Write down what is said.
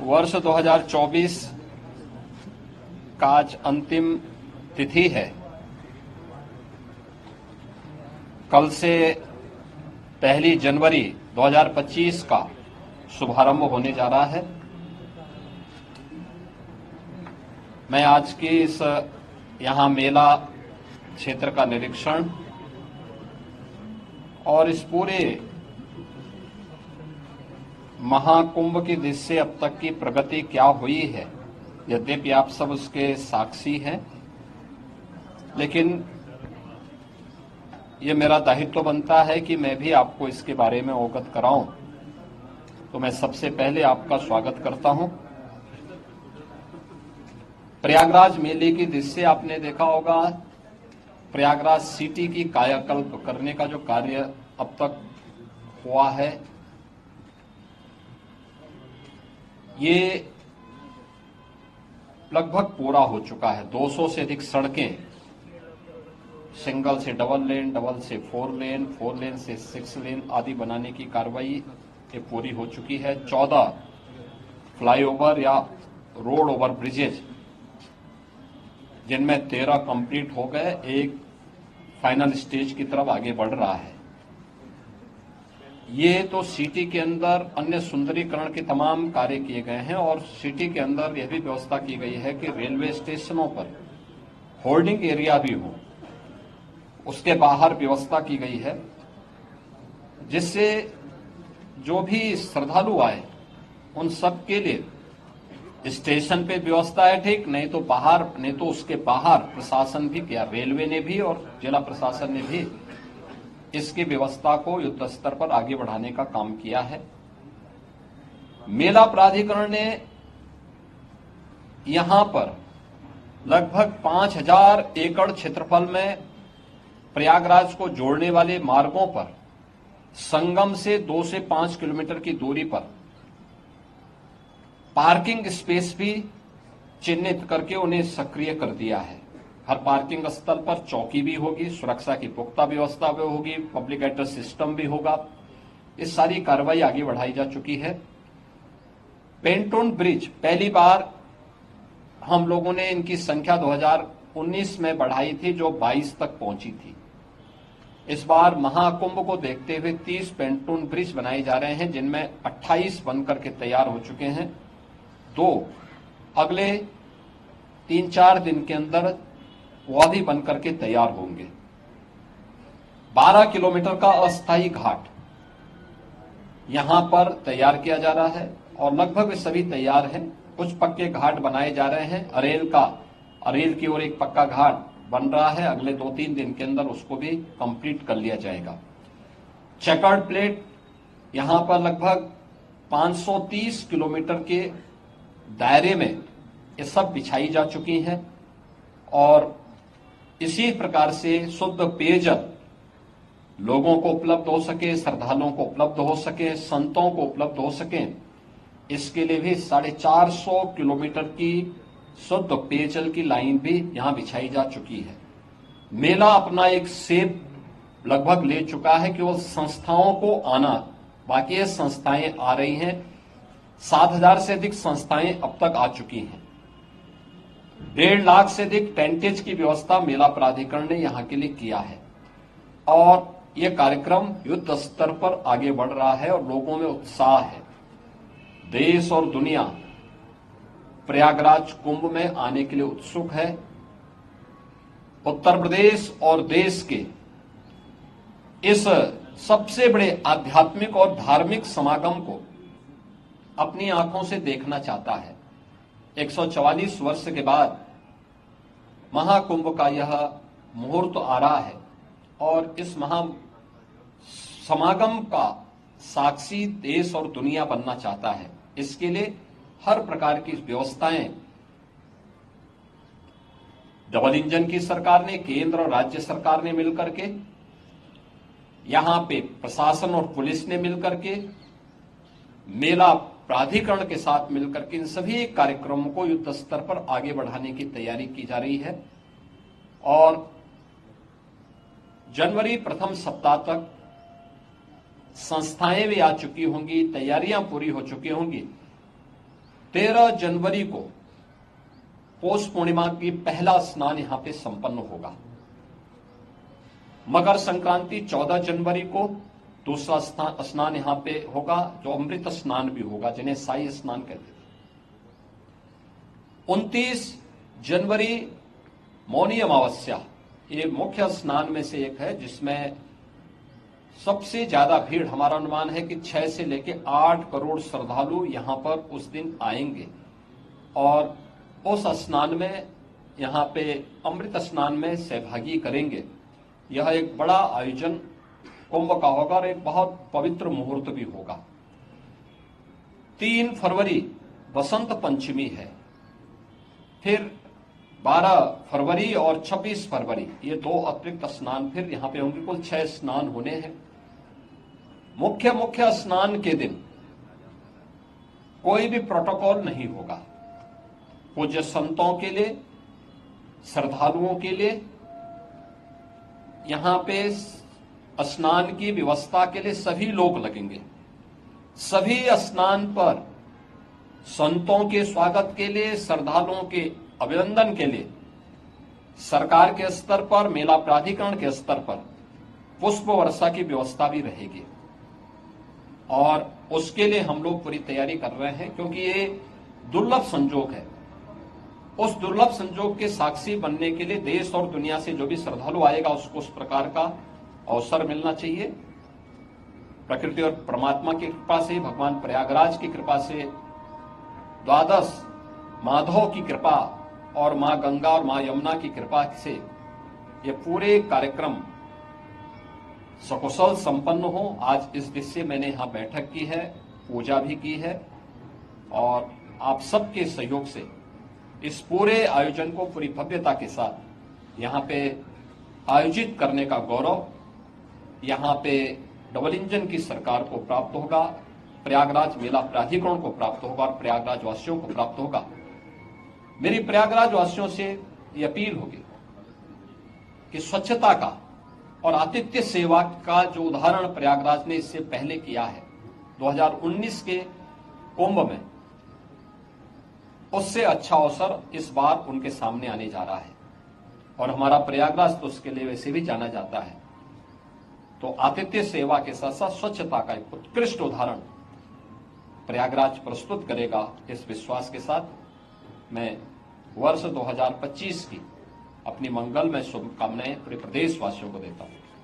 वर्ष 2024 का आज अंतिम तिथि है। कल से 1 जनवरी 2025 का शुभारंभ होने जा रहा है। मैं आज की इस यहाँ मेला क्षेत्र का निरीक्षण और इस पूरे महाकुंभ की दृष्टि से अब तक की प्रगति क्या हुई है, यद्यपि आप सब उसके साक्षी हैं, लेकिन ये मेरा दायित्व बनता है कि मैं भी आपको इसके बारे में अवगत कराऊं। तो मैं सबसे पहले आपका स्वागत करता हूं। प्रयागराज मेले की दृष्टि से आपने देखा होगा, प्रयागराज सिटी की कायाकल्प करने का जो कार्य अब तक हुआ है, ये लगभग पूरा हो चुका है। 200 से अधिक सड़कें, सिंगल से डबल लेन, डबल से 4 लेन, 4 लेन से 6 लेन आदि बनाने की कार्रवाई ये पूरी हो चुकी है। 14 फ्लाईओवर या रोड ओवर ब्रिजेज, जिनमें 13 कंप्लीट हो गए, एक फाइनल स्टेज की तरफ आगे बढ़ रहा है। ये तो सिटी के अंदर अन्य सुंदरीकरण के तमाम कार्य किए गए हैं और सिटी के अंदर यह भी व्यवस्था की गई है कि रेलवे स्टेशनों पर होल्डिंग एरिया भी हो, उसके बाहर व्यवस्था की गई है, जिससे जो भी श्रद्धालु आए उन सब के लिए स्टेशन पे व्यवस्था है, ठीक, नहीं तो बाहर, नहीं तो उसके बाहर प्रशासन भी किया, रेलवे ने भी और जिला प्रशासन ने भी इसकी व्यवस्था को युद्ध स्तर पर आगे बढ़ाने का काम किया है। मेला प्राधिकरण ने यहां पर लगभग 5000 एकड़ क्षेत्रफल में प्रयागराज को जोड़ने वाले मार्गों पर संगम से 2 से 5 किलोमीटर की दूरी पर पार्किंग स्पेस भी चिन्हित करके उन्हें सक्रिय कर दिया है। हर पार्किंग स्थल पर चौकी भी होगी, सुरक्षा की पुख्ता व्यवस्था भी होगी, पब्लिक एड्रेस सिस्टम भी होगा। इस सारी कार्रवाई आगे बढ़ाई जा चुकी है। पेंटोन ब्रिज पहली बार हम लोगों ने इनकी संख्या 2019 में बढ़ाई थी, जो 22 तक पहुंची थी। इस बार महाकुंभ को देखते हुए 30 पेंटोन ब्रिज बनाए जा रहे हैं, जिनमें 28 बनकर के तैयार हो चुके हैं। 2 अगले 3-4 दिन के अंदर वह भी बनकर के तैयार होंगे। 12 किलोमीटर का अस्थायी घाट यहां पर तैयार किया जा रहा है और लगभग सभी तैयार हैं। कुछ पक्के घाट बनाए जा रहे हैं। अरेल की ओर एक पक्का घाट बन रहा है, अगले 2-3 दिन के अंदर उसको भी कंप्लीट कर लिया जाएगा। चेकर्ड प्लेट यहां पर लगभग 530 किलोमीटर के दायरे में ये सब बिछाई जा चुकी हैं और इसी प्रकार से शुद्ध पेयजल लोगों को उपलब्ध हो सके, श्रद्धालुओं को उपलब्ध हो सके, संतों को उपलब्ध हो सके, इसके लिए भी 450 किलोमीटर की शुद्ध पेयजल की लाइन भी यहां बिछाई जा चुकी है। मेला अपना एक शेप लगभग ले चुका है कि वो संस्थाओं को आना, बाकी ये संस्थाएं आ रही हैं। 7000 से अधिक संस्थाएं अब तक आ चुकी हैं। 1.5 लाख से अधिक टेंटेज की व्यवस्था मेला प्राधिकरण ने यहां के लिए किया है और यह कार्यक्रम युद्ध स्तर पर आगे बढ़ रहा है और लोगों में उत्साह है। देश और दुनिया प्रयागराज कुंभ में आने के लिए उत्सुक है। उत्तर प्रदेश और देश के इस सबसे बड़े आध्यात्मिक और धार्मिक समागम को अपनी आंखों से देखना चाहता है। 144 वर्ष के बाद महाकुंभ का यह मुहूर्त आ रहा है और इस महा समागम का साक्षी देश और दुनिया बनना चाहता है। इसके लिए हर प्रकार की व्यवस्थाएं डबल इंजन की सरकार ने, केंद्र और राज्य सरकार ने मिलकर के, यहां पे प्रशासन और पुलिस ने मिलकर के, मेला प्राधिकरण के साथ मिलकर के इन सभी कार्यक्रमों को युद्ध स्तर पर आगे बढ़ाने की तैयारी की जा रही है और जनवरी प्रथम सप्ताह तक संस्थाएं भी आ चुकी होंगी, तैयारियां पूरी हो चुकी होंगी। 13 जनवरी को पौष पूर्णिमा की पहला स्नान यहां पे संपन्न होगा। मकर संक्रांति 14 जनवरी को दूसरा स्नान यहां पे होगा, जो अमृत स्नान भी होगा, जिन्हें साई स्नान कहते थे। 29 जनवरी मौनी अमावस्या, ये मुख्य स्नान में से एक है, जिसमें सबसे ज्यादा भीड़, हमारा अनुमान है कि 6 से लेकर 8 करोड़ श्रद्धालु यहां पर उस दिन आएंगे और उस स्नान में, यहां पे अमृत स्नान में सहभागी करेंगे। यह एक बड़ा आयोजन कुंभ का होगा और एक बहुत पवित्र मुहूर्त भी होगा। 3 फरवरी बसंत पंचमी है, फिर 12 फरवरी और 26 फरवरी ये 2 अतिरिक्त स्नान फिर यहां पे होंगे। कुल 6 स्नान होने हैं। मुख्य स्नान के दिन कोई भी प्रोटोकॉल नहीं होगा। पूज्य संतों के लिए, श्रद्धालुओं के लिए यहां पे स्नान की व्यवस्था के लिए सभी लोग लगेंगे। सभी स्नान पर संतों के स्वागत के लिए, श्रद्धालुओं के अभिनंदन के लिए सरकार के स्तर पर, मेला प्राधिकरण के स्तर पर पुष्प वर्षा की व्यवस्था भी रहेगी और उसके लिए हम लोग पूरी तैयारी कर रहे हैं, क्योंकि ये दुर्लभ संजोग है। उस दुर्लभ संजोग के साक्षी बनने के लिए देश और दुनिया से जो भी श्रद्धालु आएगा उसको उस प्रकार का अवसर मिलना चाहिए। प्रकृति और परमात्मा की कृपा से, भगवान प्रयागराज की कृपा से, द्वादश माधव की कृपा और मां गंगा और मां यमुना की कृपा से ये पूरे कार्यक्रम सकुशल संपन्न हो। आज इस दृश्य से मैंने यहां बैठक की है, पूजा भी की है और आप सबके सहयोग से इस पूरे आयोजन को पूरी भव्यता के साथ यहां पे आयोजित करने का गौरव यहां पे डबल इंजन की सरकार को प्राप्त होगा, प्रयागराज मेला प्राधिकरण को प्राप्त होगा और प्रयागराज वासियों को प्राप्त होगा। मेरी प्रयागराज वासियों से ये अपील होगी कि स्वच्छता का और आतिथ्य सेवा का जो उदाहरण प्रयागराज ने इससे पहले किया है 2019 के कुंभ में, उससे अच्छा अवसर इस बार उनके सामने आने जा रहा है और हमारा प्रयागराज तो उसके लिए वैसे भी जाना जाता है। तो आतिथ्य सेवा के साथ साथ स्वच्छता का एक उत्कृष्ट उदाहरण प्रयागराज प्रस्तुत करेगा, इस विश्वास के साथ मैं वर्ष 2025 की अपनी मंगलमय शुभकामनाएं पूरे प्रदेशवासियों को देता हूं।